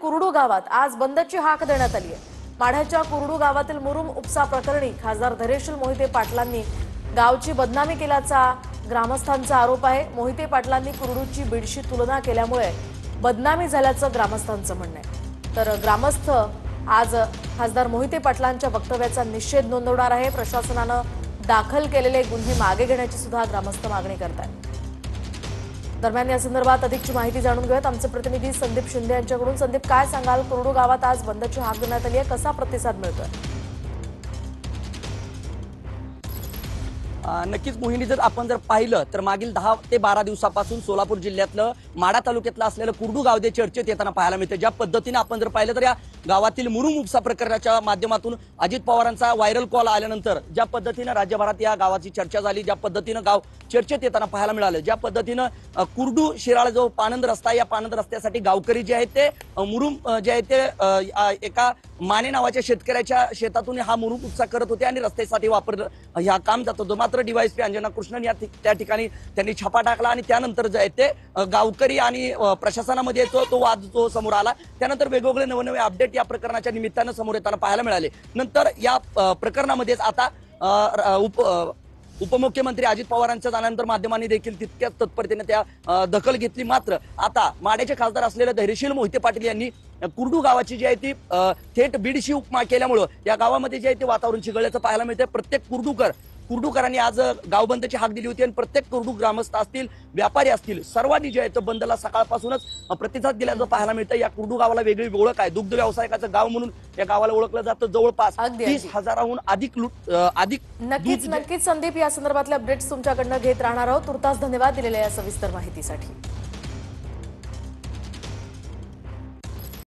कुरडू गावात आज बंदची हाक देण्यात आली आहे। माढ्याच्या कुरडू गावातील मुरुम उपसा प्रकरणी खासदार धैर्यशील मोहिते पाटलांनी गावची बदनामी केल्याचा ग्रामस्थांचा आरोप आहे। मोहिते पाटलांनी कुरडूची बीडशी तुलना केल्यामुळे बदनामी झाल्याचं ग्रामस्थांचं म्हणणं आहे। तर ग्रामस्थ आज खासदार मोहिते पाटलांच्या वक्तव्याचा निषेध नोंदवणार आहे। प्रशासनानं दाखल केलेले गुन्हे मागे घेण्याची सुद्धा ग्रामस्थ मागणी करतात। दरम्यान या संदर्भात अधिकची माहिती जाणून घेऊयात आमचे प्रतिनिधी संदीप शिंदे यांच्याकडून। संदीप, काय सांगाल? कुरडू गावात आज बंदची हाक देण्यात आली आहे, कसा प्रतिसाद मिळतोय? नक्कीच मोहिनी, जर आपण पाहिलं तर मागील 10 ते 12 दिवसापासून सोलापूर जिल्ह्यातलं माढा तालुक्यातलं असलेलं कुरडू गाव जे चर्चेत येताना पाहायला मिळतं। ज्या पद्धतीने आपण पाहिलं तर या गावातील मुरुम उपसा प्रकरणाच्या माध्यमातून अजित पवारांचा व्हायरल कॉल आल्यानंतर ज्या पद्धतीने राज्यभरात या गावाची चर्चा झाली, ज्या पद्धतीने गाव चर्चेत येताना पाहायला मिळालं, ज्या पद्धतीने कुरडू शिराळा जो पानंद रस्ता, या पानंद रस्त्यासाठी गावकरी जे आहेत ते मुरुम जे आहे ते एका माने नावाच्या शेतकऱ्याच्या शेतातून हा मुरुम उपसा करत होते आणि रस्त्यासाठी ह्या काम जात होतं। मात्र डीवायएसपी अंजना कृष्णन त्या ठिकाणी त्यांनी छापा टाकला आणि त्यानंतर जे आहे ते गावकरी आणि प्रशासनामध्ये तो वाद जो समोर आला। त्यानंतर वेगवेगळे नवनवे अपडेट या प्रकरणाच्या निमित्तानं समोर येताना पाहायला मिळाले। नंतर या प्रकरणामध्येच आता उपमुख्यमंत्री अजित पवारांच्या जाण्यानंतर माध्यमांनी देखील तितक्याच तत्परतेने त्या दखल घेतली। मात्र आता माढ्याचे खासदार असलेले धैर्यशील मोहिते पाटील यांनी कुरडू गावाची जी आहे ती थेट बीडशी उपमा केल्यामुळे या गावामध्ये जे आहे ते वातावरण चिघळल्याचं पाहायला मिळतंय। प्रत्येक कुरडूकरांनी आज गाव बंदची हाक दिली होती आणि प्रत्येक कुरडू ग्रामस्थ असतील, व्यापारी असतील, सर्वांनी जे आहे तो बंदला सकाळपासूनच प्रतिसाद दिल्याचं पाहायला मिळतं। या कुरडू गावाला वेगळी ओळख आहे, दुग्ध व्यावसायिकाचं गाव म्हणून या गावाला ओळखलं जातं। जवळपास 30,000हून अधिक नक्कीच संदीप, या संदर्भातले अपडेट्स तुमच्याकडनं घेत राहणार आहोत। तुर्तास धन्यवाद दिलेल्या या सविस्तर माहितीसाठी।